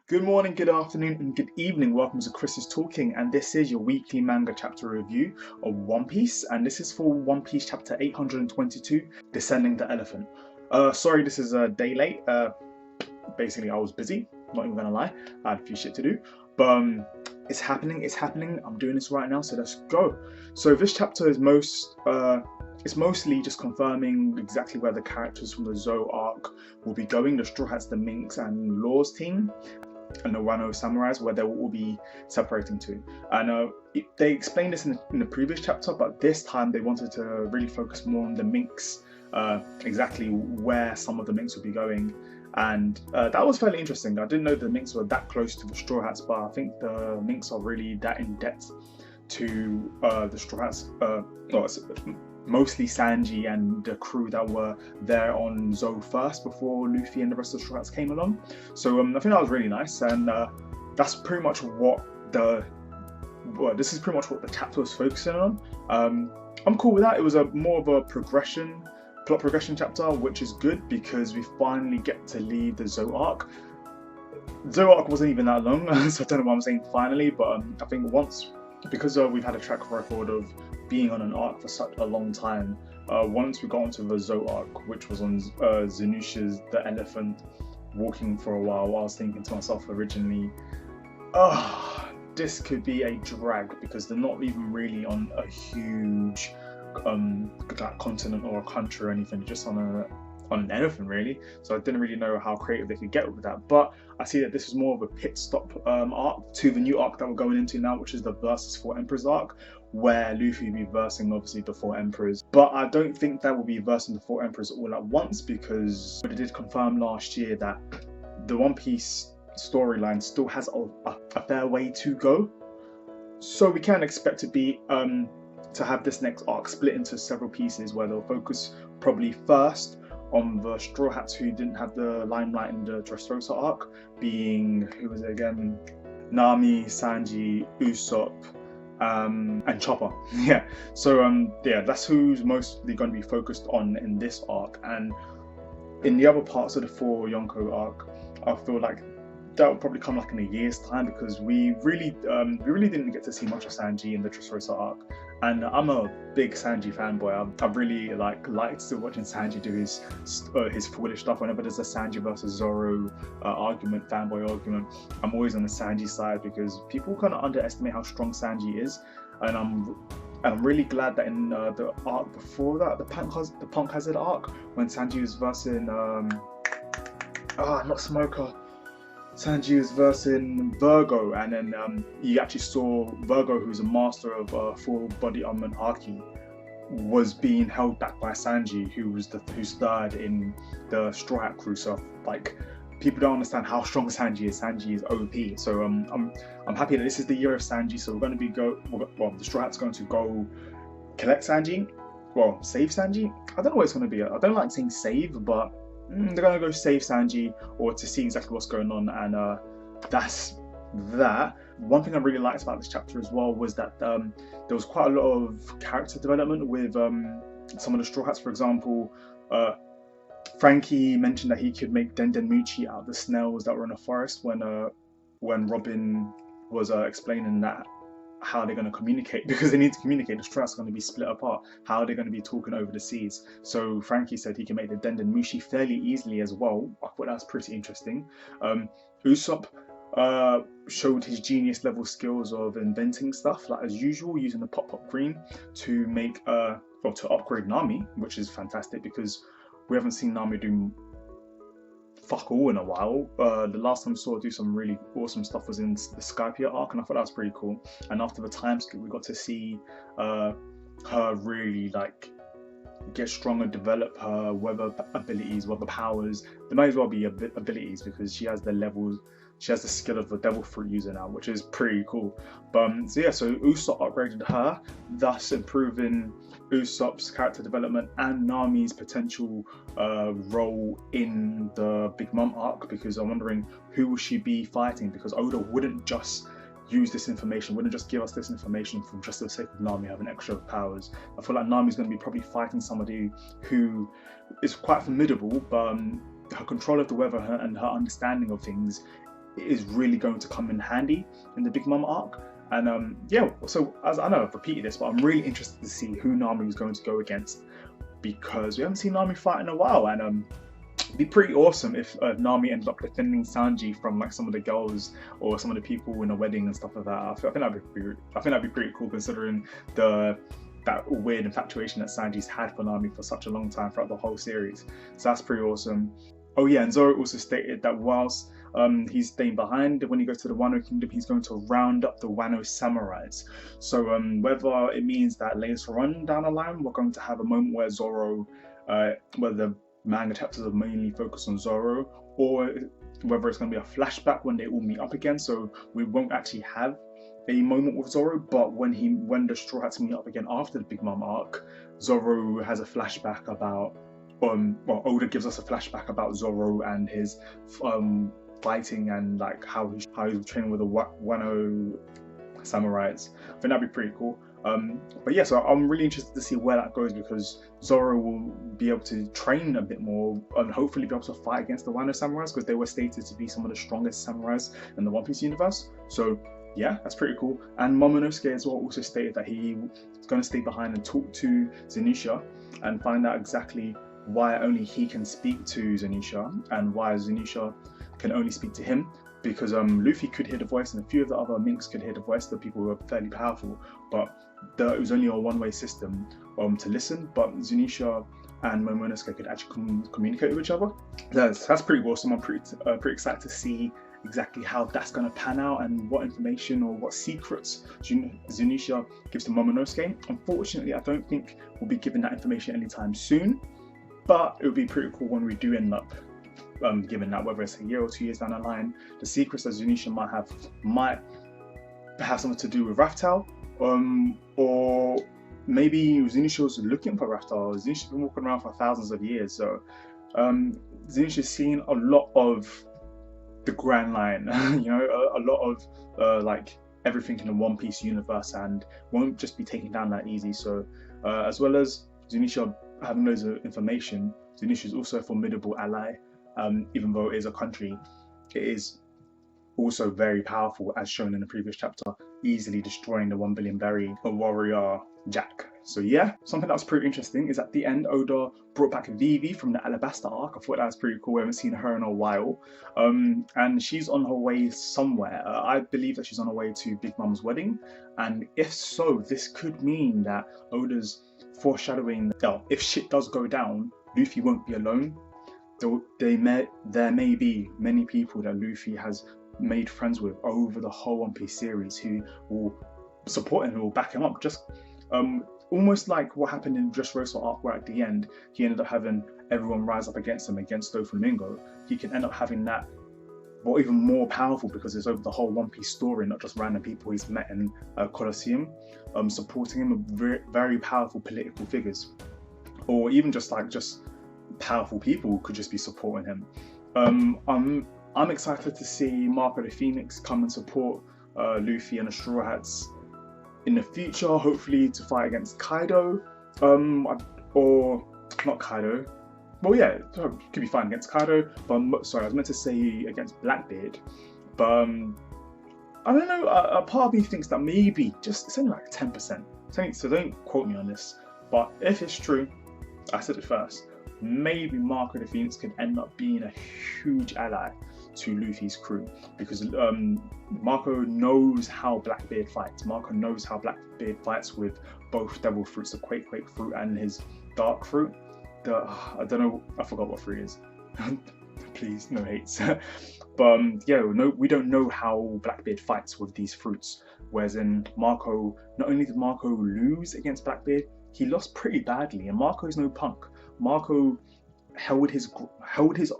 Good morning, good afternoon, and good evening. Welcome to Chris is Talking, and this is your weekly manga chapter review of One Piece, and this is for One Piece chapter 822, Descending the Elephant. Sorry, this is a day late. Basically, I was busy. Not even gonna lie, I had a few shit to do, but it's happening. It's happening. I'm doing this right now, so let's go. So this chapter is it's mostly just confirming exactly where the characters from the Zou Arc will be going. The Straw Hats, the Minks, and Law's team, and the Wano Samurais, where they will all be separating to. And they explained this in the previous chapter, but this time they wanted to really focus more on the Minks, exactly where some of the Minks would be going. And that was fairly interesting. I didn't know the Minks were that close to the Straw Hats, but I think the Minks are really that in depth to the Straw Hats. Mostly Sanji and the crew that were there on Zou first before Luffy and the rest of the Straw Hats came along. So I think that was really nice, and that's pretty much what this is pretty much what the chapter was focusing on. I'm cool with that. It was more of a plot progression chapter, which is good because we finally get to leave the Zou Arc. Zou Arc wasn't even that long, so I don't know why I'm saying finally, but I think because we've had a track record of being on an arc for such a long time, once we got onto the Zou Arc, which was on Zenusha's the elephant walking for a while, I was thinking to myself originally, this could be a drag because they're not even really on a huge continent or a country or anything, just on an elephant really. So I didn't really know how creative they could get with that, but I see that this is more of a pit stop arc to the new arc that we're going into now, which is the Versus 4 Emperors arc, where Luffy will be versing obviously the 4 Emperors. But I don't think that will be versing the 4 Emperors all at once, because they did confirm last year that the One Piece storyline still has a fair way to go. So we can expect to have this next arc split into several pieces, where they'll focus probably first on the Straw Hats who didn't have the limelight in the Dressrosa arc, being, who was it again? Nami, Sanji, Usopp, and Chopper. Yeah, so yeah, that's who's mostly going to be focused on in this arc. And in the other parts of the 4 Yonko arc, I feel like that will probably come like in a year's time, because we really didn't get to see much of Sanji in the Dressrosa arc. And I'm a big Sanji fanboy. I really liked still watching Sanji do his foolish stuff. Whenever there's a Sanji versus Zoro fanboy argument, I'm always on the Sanji side, because people kind of underestimate how strong Sanji is. And I'm really glad that in the arc before that, the Punk Hazard arc, when Sanji was versing not Smoker. Sanji was versing Virgo, and then you actually saw Virgo, who's a master of full body armament haki, was being held back by Sanji, who's third in the Straw Hat crew. So like, people don't understand how strong Sanji is. Sanji is OP. So I'm happy that this is the year of Sanji. So we're going to be the Straw Hat's going to go collect Sanji, save Sanji. I don't know what it's going to be. I don't like saying save, but they're going to go save Sanji, or to see exactly what's going on, and that's that. One thing I really liked about this chapter as well was that there was quite a lot of character development with some of the Straw Hats. For example, Frankie mentioned that he could make Dendenmuchi out of the snails that were in a forest when Robin was explaining that how they're going to communicate, because they need to communicate. The Straw Hats are going to be split apart. How are they going to be talking over the seas? So Frankie said he can make the Dendenmushi fairly easily as well. I thought that was pretty interesting. Usopp showed his genius level skills of inventing stuff, like as usual, using the pop green to make to upgrade Nami, which is fantastic, because we haven't seen Nami do fuck all in a while. The last time we saw her do some really awesome stuff was in the Skypiea arc, and I thought that was pretty cool. And after the time skip, we got to see her really get stronger, develop her weather abilities, weather powers. They might as well be abilities, because she has the levels. She has the skill of the devil fruit user now, which is pretty cool. So Usopp upgraded her, thus improving Usopp's character development and Nami's potential role in the Big Mom arc, because I'm wondering who will she be fighting, because Oda wouldn't just use this information, wouldn't just give us this information for just the sake of Nami having extra powers. I feel like Nami's going to be probably fighting somebody who is quite formidable, but her control of the weather and her understanding of things is really going to come in handy in the Big Mom arc. And yeah, so as I know I've repeated this, but I'm really interested to see who Nami is going to go against, because we haven't seen Nami fight in a while. And it'd be pretty awesome if Nami ended up defending Sanji from like some of the girls or some of the people in a wedding and stuff like that. I think that'd be pretty cool, considering that weird infatuation that Sanji's had for Nami for such a long time throughout the whole series. So that's pretty awesome. Oh yeah, and Zoro also stated that whilst he's staying behind, when he goes to the Wano Kingdom, he's going to round up the Wano samurais. So whether it means that later on down the line we're going to have a moment where Zoro, where the manga chapters are mainly focused on Zoro, or whether it's going to be a flashback when they all meet up again, so we won't actually have a moment with Zoro, but when the Straw Hats meet up again after the Big Mom arc, Zoro has a flashback about Oda gives us a flashback about Zoro and his fighting and like how he was training with the Wano samurais. I think that'd be pretty cool. But yeah, so I'm really interested to see where that goes, because Zoro will be able to train a bit more and hopefully be able to fight against the Wano samurais, because they were stated to be some of the strongest samurais in the One Piece universe. So yeah, that's pretty cool. And Momonosuke as well also stated that he's going to stay behind and talk to Zenitsu and find out exactly why only he can speak to Zenitsu and why Zenitsu can only speak to him, because Luffy could hear the voice and a few of the other Minks could hear the voice. The people were fairly powerful, but it was only a one-way system to listen. But Zenitsu and Momonosuke could actually communicate with each other. That's pretty awesome. I'm pretty excited to see exactly how that's going to pan out and what information or what secrets Zenitsu gives to Momonosuke. Unfortunately, I don't think we'll be given that information anytime soon, but it would be pretty cool when we do end up given that, whether it's a year or 2 years down the line. The secrets that Zenitsu might have something to do with Raftel, or maybe Zenitsu's looking for Raftel. Zenitsu's been walking around for thousands of years, so Zenitsu's seen a lot of the Grand Line, you know, a lot of like everything in the One Piece universe, and won't just be taken down that easy. So as well as Zenitsu having loads of information, Zenitsu is also a formidable ally. Even though it is a country, it is also very powerful, as shown in the previous chapter, easily destroying the 1 billion berry warrior Jack. So yeah, something that was pretty interesting is at the end, Oda brought back Vivi from the Alabasta arc. I thought that was pretty cool. We haven't seen her in a while. And she's on her way somewhere. I believe that she's on her way to Big Mom's wedding. And if so, this could mean that Oda's foreshadowing that if shit does go down, Luffy won't be alone. There may be many people that Luffy has made friends with over the whole One Piece series who will support him, who will back him up. Just almost like what happened in Dressrosa arc, where at the end he ended up having everyone rise up against him, against Doflamingo. He can end up having that, or even more powerful, because it's over the whole One Piece story, not just random people he's met in Colosseum, supporting him, with very powerful political figures, or even just powerful people could just be supporting him. I'm excited to see Marco the Phoenix come and support Luffy and the Straw Hats in the future, hopefully to fight against Kaido, or not Kaido. Well, yeah, it could be fighting against Kaido, but sorry, I was meant to say against Blackbeard. But I don't know, a part of me thinks that maybe, it's only like 10%, so don't quote me on this, but if it's true, I said it first, maybe Marco the Phoenix could end up being a huge ally to Luffy's crew, because Marco knows how Blackbeard fights. Marco knows how Blackbeard fights with both devil fruits, the Quake fruit and his dark fruit. I don't know, I forgot what fruit is. Please, no hates. But yeah, no, we don't know how Blackbeard fights with these fruits. Whereas in Marco, not only did Marco lose against Blackbeard, he lost pretty badly, and Marco's no punk. Marco held his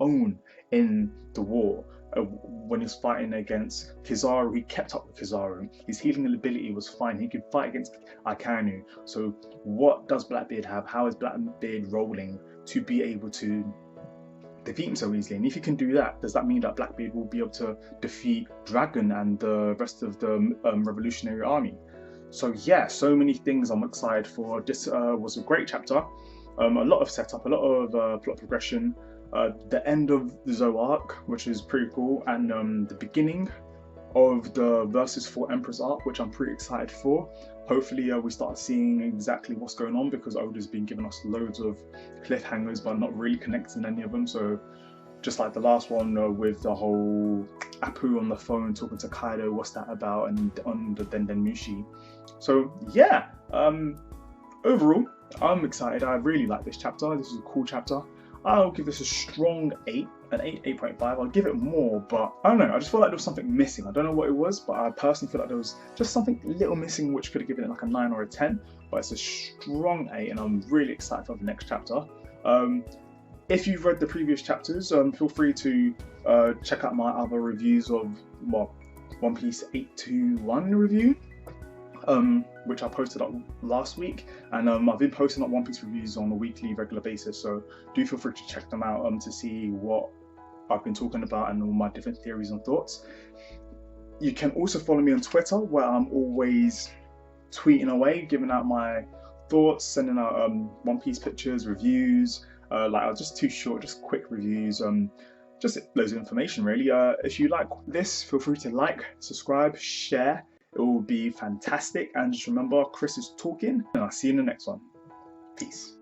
own in the war. When he was fighting against Kizaru, he kept up with Kizaru. His healing ability was fine. He could fight against Akainu. So what does Blackbeard have? How is Blackbeard rolling to be able to defeat him so easily? And if he can do that, does that mean that Blackbeard will be able to defeat Dragon and the rest of the Revolutionary Army? So yeah, so many things I'm excited for. This was a great chapter. A lot of setup, a lot of plot progression. the end of the Zou Arc, which is pretty cool, and the beginning of the Versus 4 Emperors arc, which I'm pretty excited for. Hopefully we start seeing exactly what's going on, because Oda's been giving us loads of cliffhangers but not really connecting any of them. So just like the last one with the whole Apu on the phone talking to Kaido, what's that about, and on the Denden Mushi. So yeah, overall I'm excited. I really like this chapter. This is a cool chapter. I'll give this a strong 8, an 8.5. I'll give it more, but I don't know. I just feel like there was something missing. I don't know what it was, but I personally feel like there was just something little missing, which could have given it like a 9 or a 10. But it's a strong 8, and I'm really excited for the next chapter. If you've read the previous chapters, feel free to check out my other reviews of One Piece 821 review, which I posted up last week, and I've been posting up One Piece reviews on a weekly regular basis, so do feel free to check them out to see what I've been talking about and all my different theories and thoughts. You can also follow me on Twitter, where I'm always tweeting away, giving out my thoughts, sending out One Piece pictures, reviews, just too short, just quick reviews, just loads of information really. If you like this, feel free to like, subscribe, share. It will be fantastic. And just remember, Chris is talking, and I'll see you in the next one. Peace.